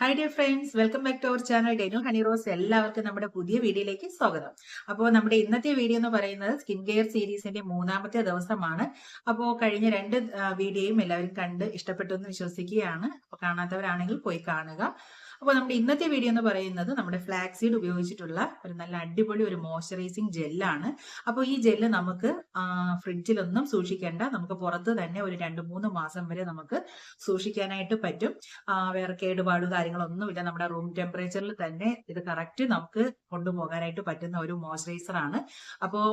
Hi dear friends, welcome back to our channel ഡെനു ഹണി റോസ്. എല്ലാവർക്കും നമ്മുടെ പുതിയ വീഡിയോയിലേക്ക് സ്വാഗതം. അപ്പോൾ നമ്മുടെ ഇന്നത്തെ വീഡിയോ എന്ന് പറയുന്നത് സ്കിൻ കെയർ സീരീസിന്റെ 3-ാമത്തെ ദിവസമാണ്. അപ്പോൾ കഴിഞ്ഞ 2 വീഡിയോയും എല്ലാവരും കണ്ട് ഇഷ്ടപ്പെട്ടു എന്ന് വിശ്വസിക്കുകയാണ്. അപ്പോൾ കാണാത്തവരാണെങ്കിൽ പോയി കാണുക. അപ്പോൾ നമ്മുടെ ഇന്നത്തെ വീഡിയോ എന്ന് പറയുന്നത് നമ്മുടെ ഫ്ലാക്സീഡ് ഉപയോഗിച്ചിട്ടുള്ള ഒരു നല്ല അടിപൊളി ഒരു മോയ്സ്ചറൈസിങ് ജെല്ലാണ്. അപ്പോൾ ഈ ജെല്ല് നമുക്ക് ഫ്രിഡ്ജിലൊന്നും സൂക്ഷിക്കേണ്ട, നമുക്ക് പുറത്ത് തന്നെ ഒരു 2-3 മാസം വരെ നമുക്ക് സൂക്ഷിക്കാനായിട്ട് പറ്റും. വേറെ കേടുപാട് കാര്യങ്ങളൊന്നുമില്ല. നമ്മുടെ റൂം ടെമ്പറേച്ചറിൽ തന്നെ ഇത് കറക്റ്റ് നമുക്ക് കൊണ്ടുപോകാനായിട്ട് പറ്റുന്ന ഒരു മോയ്സ്ചറൈസർ ആണ്. അപ്പോൾ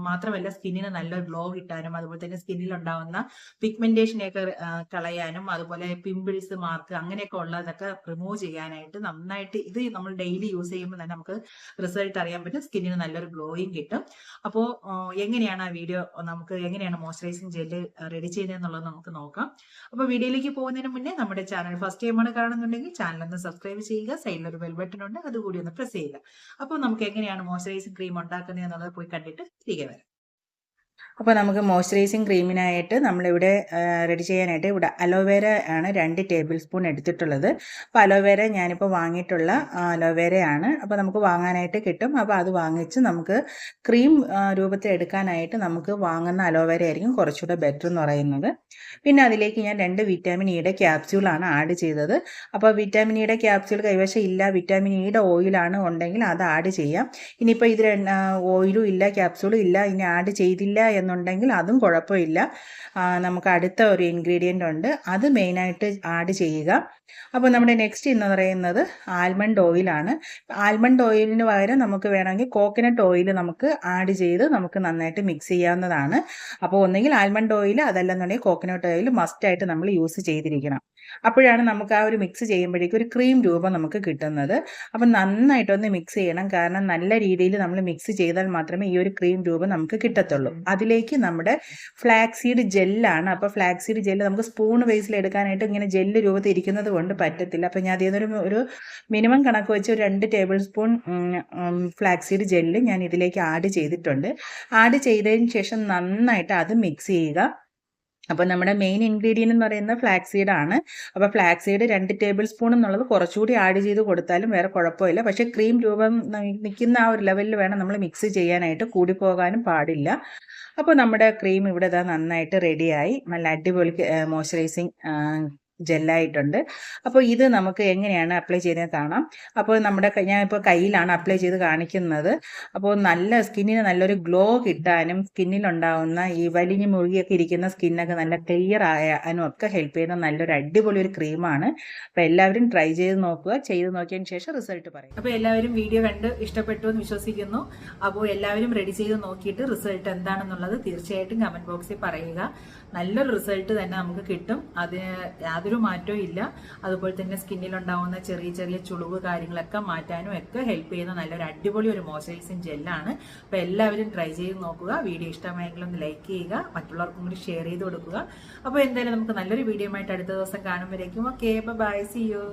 മാത്രമല്ല സ്കിന്നിന് നല്ലൊരു ഗ്ലോ കിട്ടാനും അതുപോലെ തന്നെ സ്കിന്നിൽ ഉണ്ടാവുന്ന പിഗ്മെന്റേഷനെയൊക്കെ കളയാനും അതുപോലെ പിമ്പിൾസ് മാർക്ക് അങ്ങനെയൊക്കെ ഉള്ളതൊക്കെ റിമൂവ് ചെയ്യാനായിട്ട് നന്നായിട്ട് ഇത് നമ്മൾ ഡെയിലി യൂസ് ചെയ്യുമ്പോൾ തന്നെ നമുക്ക് റിസൾട്ട് അറിയാൻ പറ്റും. സ്കിന്നിന് നല്ലൊരു ഗ്ലോയിങ് കിട്ടും. അപ്പോൾ എങ്ങനെയാണ് ആ വീഡിയോ നമുക്ക് എങ്ങനെയാണ് മോയ്സ്ചറൈസിങ് ജെല്ല് റെഡി ചെയ്യുന്നതെന്നുള്ളത് നമുക്ക് നോക്കാം. അപ്പോൾ വീഡിയോയിലേക്ക് പോകുന്നതിന് മുന്നേ നമ്മുടെ ചാനൽ ഫസ്റ്റ് ടൈമാണ് കാണുന്നുണ്ടെങ്കിൽ ചാനൽ ഒന്ന് സബ്സ്ക്രൈബ് ചെയ്യുക. സൈഡിലൊരു ബെൽ ബട്ടൺ ഉണ്ട്, അതുകൂടി ഒന്ന് പ്രസ് ചെയ്യുക. അപ്പോൾ നമുക്ക് എങ്ങനെയാണ് മോയ്സ്ചറൈസിങ് ക്രീം ഉണ്ടാക്കുന്നത് എന്നുള്ളത് പോയി കണ്ടിട്ട് തിരികെ വരാം. അപ്പോൾ നമുക്ക് മോയ്സ്ചറൈസിങ് ക്രീമിനായിട്ട് നമ്മളിവിടെ റെഡി ചെയ്യാനായിട്ട് ഇവിടെ അലോവേര ആണ് 2 ടേബിൾ സ്പൂൺ എടുത്തിട്ടുള്ളത്. അപ്പോൾ അലോവേര ഞാനിപ്പോൾ വാങ്ങിയിട്ടുള്ള അലോവേരയാണ്. അപ്പോൾ നമുക്ക് വാങ്ങാനായിട്ട് കിട്ടും. അപ്പോൾ അത് വാങ്ങിച്ച് നമുക്ക് ക്രീം രൂപത്തിൽ എടുക്കാനായിട്ട് നമുക്ക് വാങ്ങുന്ന അലോവേര ആയിരിക്കും കുറച്ചുകൂടെ ബെറ്റർ എന്ന് പറയുന്നത്. പിന്നെ അതിലേക്ക് ഞാൻ 2 വിറ്റാമിൻ ഇയുടെ ക്യാപ്സ്യൂളാണ് ആഡ് ചെയ്തത്. അപ്പോൾ വിറ്റാമിൻ ഇയുടെ ക്യാപ്സ്യൂൾ കൈവശം ഇല്ല, വിറ്റാമിൻ ഇയുടെ ഓയിലാണ് ഉണ്ടെങ്കിൽ അത് ആഡ് ചെയ്യാം. ഇനിയിപ്പോൾ ഇത് ഓയിലും ഇല്ല ക്യാപ്സ്യൂളും ഇല്ല, ഇനി ആഡ് ചെയ്തില്ല എന്നുണ്ടെങ്കിൽ അതും കുഴപ്പമില്ല. നമുക്ക് അടുത്ത ഒരു ഇൻഗ്രീഡിയൻ്റ് ഉണ്ട്, അത് മെയിനായിട്ട് ആഡ് ചെയ്യുക. അപ്പോൾ നമ്മുടെ നെക്സ്റ്റ് എന്ന് പറയുന്നത് ആൽമണ്ട് ഓയിലാണ്. ആൽമണ്ട് ഓയിലിന് പകരം നമുക്ക് വേണമെങ്കിൽ കോക്കനട്ട് ഓയിൽ നമുക്ക് ആഡ് ചെയ്ത് നമുക്ക് നന്നായിട്ട് മിക്സ് ചെയ്യാവുന്നതാണ്. അപ്പോൾ ഒന്നെങ്കിൽ ആൽമണ്ട് ഓയിൽ അതല്ലെന്നുണ്ടെങ്കിൽ കോക്കനട്ട് ഓയിൽ മസ്റ്റായിട്ട് നമ്മൾ യൂസ് ചെയ്തിരിക്കണം. അപ്പോഴാണ് നമുക്ക് ആ ഒരു മിക്സ് ചെയ്യുമ്പോഴേക്കും ഒരു ക്രീം രൂപം നമുക്ക് കിട്ടുന്നത്. അപ്പം നന്നായിട്ടൊന്ന് മിക്സ് ചെയ്യണം, കാരണം നല്ല രീതിയിൽ നമ്മൾ മിക്സ് ചെയ്താൽ മാത്രമേ ഈ ഒരു ക്രീം രൂപം നമുക്ക് കിട്ടത്തുള്ളൂ. അതിലേക്ക് നമ്മുടെ ഫ്ലാക്സീഡ് ജെല്ലാണ്. അപ്പോൾ ഫ്ലാക്സീഡ് ജെല്ല് നമുക്ക് സ്പൂൺ ബേസിൽ എടുക്കാനായിട്ട് ഇങ്ങനെ ജെല്ല് രൂപത്തിൽ ഇരിക്കുന്നത് കൊണ്ട് പറ്റത്തില്ല. അപ്പോൾ ഞാൻ അതിൽ നിന്നൊരു ഒരു മിനിമം കണക്ക് വെച്ച് ഒരു 2 ടേബിൾ സ്പൂൺ ഫ്ലാക്സീഡ് ജെല്ല് ഞാൻ ഇതിലേക്ക് ആഡ് ചെയ്തിട്ടുണ്ട്. ആഡ് ചെയ്തതിന് ശേഷം നന്നായിട്ട് അത് മിക്സ് ചെയ്യുക. അപ്പോൾ നമ്മുടെ മെയിൻ ഇൻഗ്രീഡിയൻ്റ് എന്ന് പറയുന്നത് ഫ്ലാക്സീഡ് ആണ്. അപ്പോൾ ഫ്ലാക്സീഡ് 2 ടേബിൾ സ്പൂൺ എന്നുള്ളത് കുറച്ചുകൂടി ആഡ് ചെയ്ത് കൊടുത്താലും വേറെ കുഴപ്പമില്ല. പക്ഷേ ക്രീം രൂപം നിൽക്കുന്ന ആ ഒരു ലെവലിൽ വേണം നമ്മൾ മിക്സ് ചെയ്യാനായിട്ട്, കൂടി പോകാനും പാടില്ല. അപ്പോൾ നമ്മുടെ ക്രീം ഇവിടെ നന്നായിട്ട് റെഡിയായി, നല്ല അടിപൊളി മോയ്സ്ചറൈസിങ് ജെല്ലായിട്ടുണ്ട്. അപ്പോൾ ഇത് നമുക്ക് എങ്ങനെയാണ് അപ്ലൈ ചെയ്യുന്നത് കാണാം. അപ്പോൾ നമ്മുടെ ഞാനിപ്പോൾ കയ്യിലാണ് അപ്ലൈ ചെയ്ത് കാണിക്കുന്നത്. അപ്പോൾ നല്ല സ്കിന്നിന് നല്ലൊരു ഗ്ലോ കിട്ടാനും സ്കിന്നിലുണ്ടാവുന്ന ഈ വലിഞ്ഞ് മുറുകിയൊക്കെ ഇരിക്കുന്ന സ്കിന്നൊക്കെ നല്ല ക്ലിയർ ആയാനും ഒക്കെ ഹെൽപ്പ് ചെയ്യുന്ന നല്ലൊരു അടിപൊളി ഒരു ക്രീമാണ്. അപ്പോൾ എല്ലാവരും ട്രൈ ചെയ്ത് നോക്കുക. ചെയ്ത് നോക്കിയതിന് ശേഷം റിസൾട്ട് പറയും. അപ്പോൾ എല്ലാവരും വീഡിയോ കണ്ട് ഇഷ്ടപ്പെട്ടു എന്ന് വിശ്വസിക്കുന്നു. അപ്പോൾ എല്ലാവരും റെഡി ചെയ്ത് നോക്കിയിട്ട് റിസൾട്ട് എന്താണെന്നുള്ളത് തീർച്ചയായിട്ടും കമന്റ് ബോക്സിൽ പറയുക. നല്ലൊരു റിസൾട്ട് തന്നെ നമുക്ക് കിട്ടും. അതിന് യാതൊരു മാറ്റവും ഇല്ല. അതുപോലെ തന്നെ സ്കിന്നിലുണ്ടാവുന്ന ചെറിയ ചെറിയ ചുളിവ് കാര്യങ്ങളൊക്കെ മാറ്റാനും ഒക്കെ ഹെൽപ്പ് ചെയ്യുന്ന നല്ലൊരു അടിപൊളി ഒരു മോയ്സ്ചറൈസിങ് ജെല്ലാണ്. അപ്പോൾ എല്ലാവരും ട്രൈ ചെയ്ത് നോക്കുക. വീഡിയോ ഇഷ്ടമായെങ്കിൽ ഒന്ന് ലൈക്ക് ചെയ്യുക, മറ്റുള്ളവർക്കും കൂടി ഷെയർ ചെയ്ത് കൊടുക്കുക. അപ്പോൾ എന്തായാലും നമുക്ക് നല്ലൊരു വീഡിയോ ആയിട്ട് അടുത്ത ദിവസം കാണുമ്പോഴേക്കും ഓക്കെ, ബൈ, സീ യു.